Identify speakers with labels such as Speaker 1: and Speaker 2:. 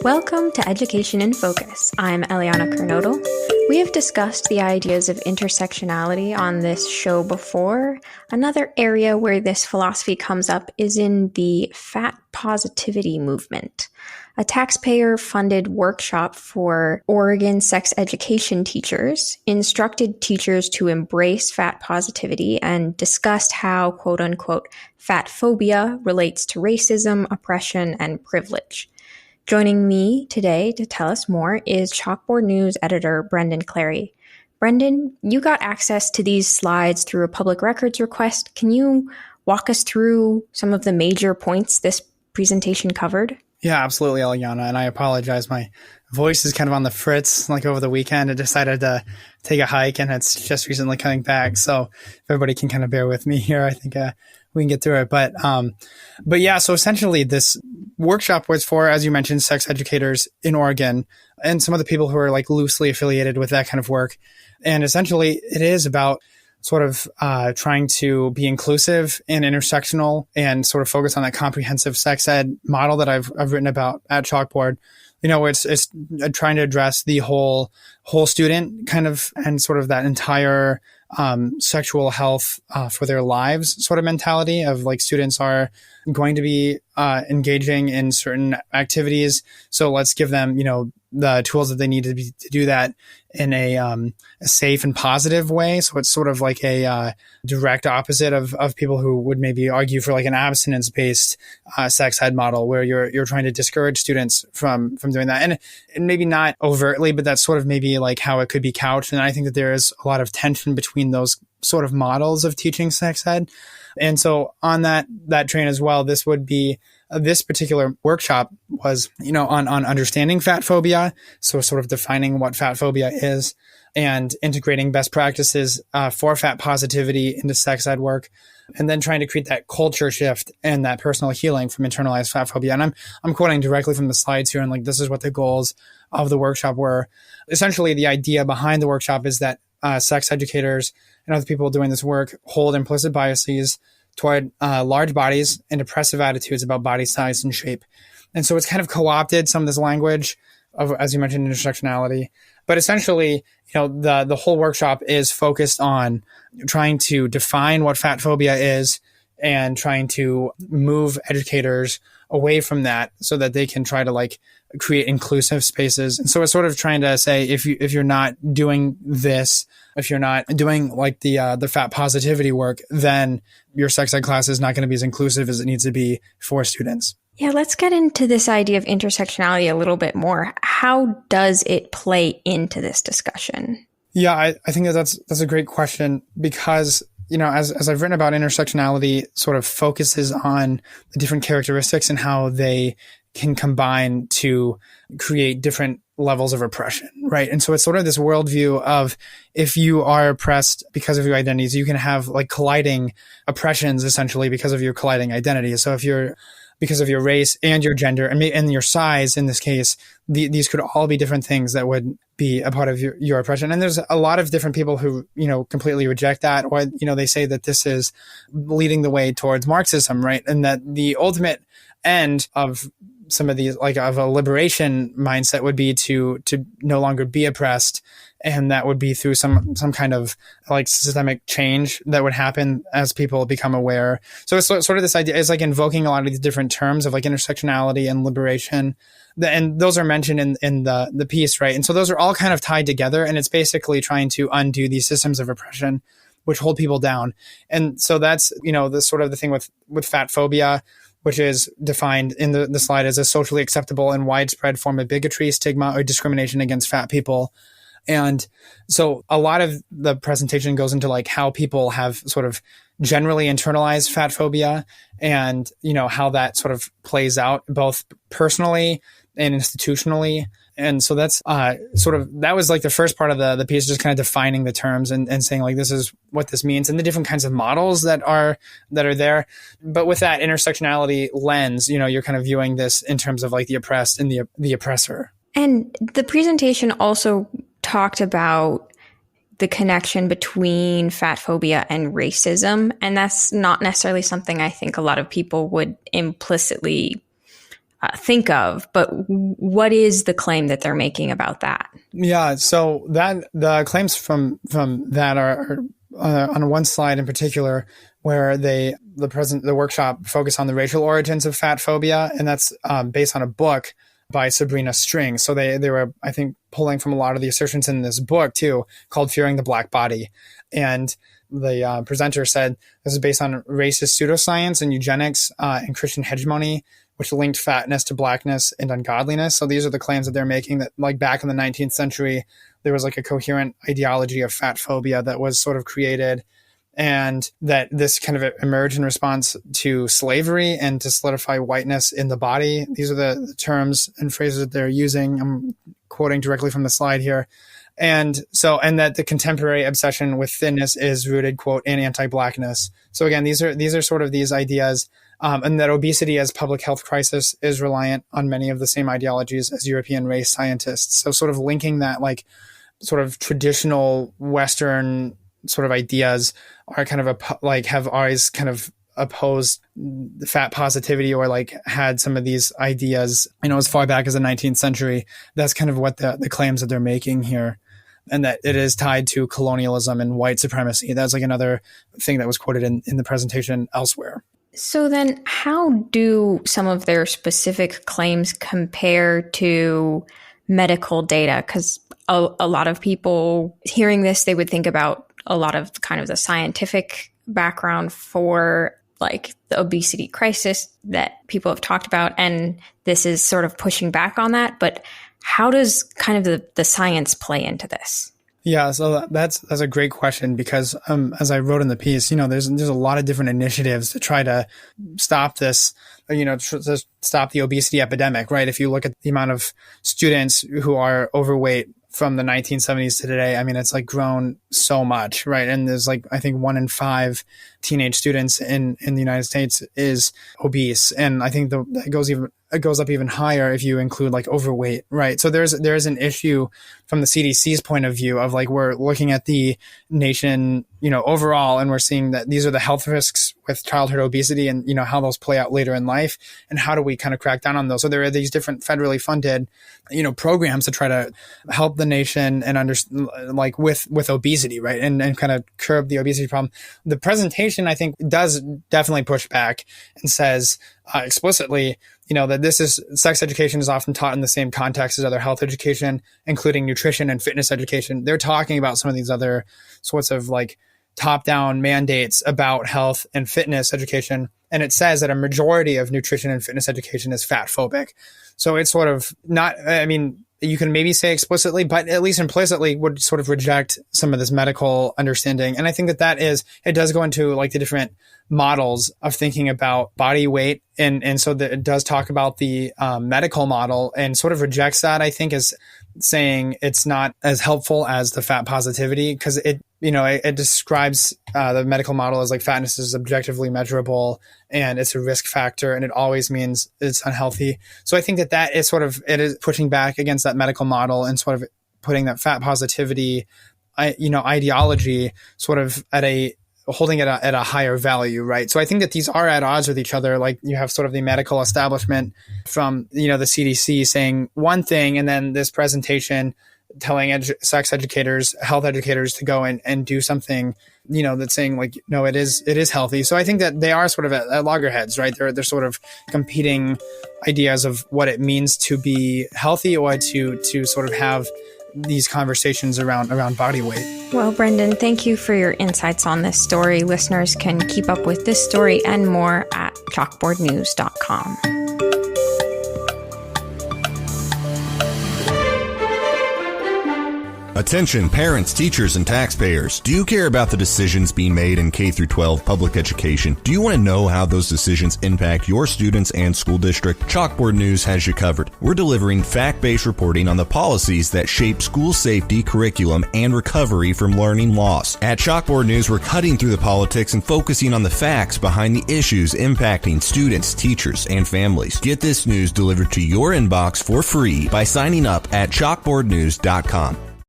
Speaker 1: Welcome to Education in Focus. I'm Eliana Kernodle. We have discussed the ideas of intersectionality on this show before. Another area where this philosophy comes up is in the fat positivity movement, a taxpayer-funded workshop for Oregon sex education teachers, instructed teachers to embrace fat positivity and discussed how, quote-unquote, fatphobia relates to racism, oppression, and privilege. Joining me today to tell us more is Chalkboard News editor Brendan Clary. Brendan, you got access to these slides through a public records request. Can you walk us through some of the major points this presentation covered?
Speaker 2: Yeah, absolutely, Eliana. And I apologize. My voice is kind of on the fritz. Like over the weekend, I decided to take a hike and it's just recently coming back. So if everybody can kind of bear with me here, I think we can get through it. But yeah, so essentially this workshop was for, as you mentioned, sex educators in Oregon and some of the people who are like loosely affiliated with that kind of work. And essentially it is about sort of trying to be inclusive and intersectional and sort of focus on that comprehensive sex ed model that I've written about at Chalkboard. You know, it's trying to address the whole student kind of and sort of that entire sexual health for their lives sort of mentality of like students are going to be engaging in certain activities. So let's give them, you know, the tools that they need to do that in a safe and positive way. So it's sort of like a direct opposite of people who would maybe argue for like an abstinence-based sex ed model where you're trying to discourage students from doing that. And maybe not overtly, but that's sort of maybe like how it could be couched. And I think that there is a lot of tension between those sort of models of teaching sex ed. And so on that train as well, this would be this particular workshop was, you know, on understanding fat phobia. So sort of defining what fat phobia is and integrating best practices for fat positivity into sex ed work. And then trying to create that culture shift and that personal healing from internalized fat phobia. And I'm quoting directly from the slides here. And like, this is what the goals of the workshop were. Essentially, the idea behind the workshop is that sex educators and other people doing this work hold implicit biases toward large bodies and oppressive attitudes about body size and shape. And so it's kind of co-opted some of this language of, as you mentioned, intersectionality. But essentially, you know, the whole workshop is focused on trying to define what fat phobia is and trying to move educators away from that so that they can try to like create inclusive spaces. And so it's sort of trying to say, if you're not doing this, if you're not doing like the fat positivity work, then your sex ed class is not going to be as inclusive as it needs to be for students.
Speaker 1: Yeah, let's get into this idea of intersectionality a little bit more. How does it play into this discussion?
Speaker 2: Yeah, I think that's a great question because, you know, as I've written about, intersectionality sort of focuses on the different characteristics and how they can combine to create different levels of oppression, right? And so it's sort of this worldview of if you are oppressed because of your identities, you can have like colliding oppressions essentially because of your colliding identities. So if you're because of your race and your gender and your size, in this case, these could all be different things that would be a part of your oppression. And there's a lot of different people who, you know, completely reject that, or, you know, they say that this is leading the way towards Marxism, right? And that the ultimate end of some of these, like of a liberation mindset, would be to no longer be oppressed. And that would be through some kind of like systemic change that would happen as people become aware. So it's sort of this idea is like invoking a lot of these different terms of like intersectionality and liberation. And those are mentioned in the piece, right? And so those are all kind of tied together. And it's basically trying to undo these systems of oppression, which hold people down. And so that's, you know, the sort of the thing with fat phobia, which is defined in the slide as a socially acceptable and widespread form of bigotry, stigma, or discrimination against fat people. And so a lot of the presentation goes into like how people have sort of generally internalized fat phobia and, you know, how that sort of plays out both personally and institutionally. And so that's that was like the first part of the piece, just kind of defining the terms and saying like, this is what this means and the different kinds of models that are there. But with that intersectionality lens, you know, you're kind of viewing this in terms of like the oppressed and the oppressor.
Speaker 1: And the presentation also talked about the connection between fat phobia and racism. And that's not necessarily something I think a lot of people would implicitly think of. But what is the claim that they're making about that?
Speaker 2: Yeah, so that the claims from that are on one slide in particular, where the workshop focused on the racial origins of fat phobia, and that's based on a book by Sabrina String. So they were, I think, pulling from a lot of the assertions in this book too, called Fearing the Black Body. And the presenter said this is based on racist pseudoscience and eugenics and Christian hegemony, which linked fatness to blackness and ungodliness. So these are the claims that they're making, that like back in the 19th century, there was like a coherent ideology of fat phobia that was sort of created, and that this kind of emerged in response to slavery and to solidify whiteness in the body. These are the terms and phrases that they're using. I'm quoting directly from the slide here. And that the contemporary obsession with thinness is rooted, quote, in anti-blackness. So again, these are sort of these ideas, and that obesity as public health crisis is reliant on many of the same ideologies as European race scientists. So sort of linking that, like, sort of traditional Western sort of ideas are kind of have always kind of opposed the fat positivity, or like had some of these ideas, as far back as the 19th century. That's kind of what the claims that they're making here, and that it is tied to colonialism and white supremacy. That's like another thing that was quoted in the presentation elsewhere.
Speaker 1: So then how do some of their specific claims compare to medical data? Because a lot of people hearing this, they would think about a lot of kind of the scientific background for like the obesity crisis that people have talked about. And this is sort of pushing back on that. But how does kind of the science play into this?
Speaker 2: Yeah, so that's a great question, because as I wrote in the piece, there's a lot of different initiatives to try to stop this, to stop the obesity epidemic, right? If you look at the amount of students who are overweight from the 1970s to today, I mean, it's like grown so much, right? And there's like, I think 1 in 5 teenage students in the United States is obese. And I think it goes up even higher if you include like overweight, right? So there's an issue from the CDC's point of view of like, we're looking at the nation, overall, and we're seeing that these are the health risks with childhood obesity, and how those play out later in life, and how do we kind of crack down on those. So there are these different federally funded, programs to try to help the nation and like with obesity, right? And kind of curb the obesity problem. The presentation, I think, does definitely push back and says explicitly, that sex education is often taught in the same context as other health education, including nutrition and fitness education. They're talking about some of these other sorts of like top-down mandates about health and fitness education. And it says that a majority of nutrition and fitness education is fat phobic. So it's sort of not, I mean, you can maybe say explicitly, but at least implicitly would sort of reject some of this medical understanding. And I think it does go into like the different models of thinking about body weight. And so that it does talk about the medical model, and sort of rejects that, I think, as saying it's not as helpful as the fat positivity, because it describes the medical model as like fatness is objectively measurable and it's a risk factor, and it always means it's unhealthy. So I think that is it is pushing back against that medical model and sort of putting that fat positivity, ideology sort of holding it at a higher value, right? So I think that these are at odds with each other. Like you have sort of the medical establishment from, the CDC saying one thing, and then this presentation telling sex educators, health educators to go and do something, that's saying like, no, it is healthy. So I think that they are sort of at loggerheads, right? They're sort of competing ideas of what it means to be healthy, or to sort of have these conversations around body weight.
Speaker 1: Well, Brendan, thank you for your insights on this story. Listeners can keep up with this story and more at chalkboardnews.com.
Speaker 3: Attention parents, teachers, and taxpayers. Do you care about the decisions being made in K-12 public education? Do you want to know how those decisions impact your students and school district? Chalkboard News has you covered. We're delivering fact-based reporting on the policies that shape school safety, curriculum, and recovery from learning loss. At Chalkboard News, we're cutting through the politics and focusing on the facts behind the issues impacting students, teachers, and families. Get this news delivered to your inbox for free by signing up at chalkboardnews.com.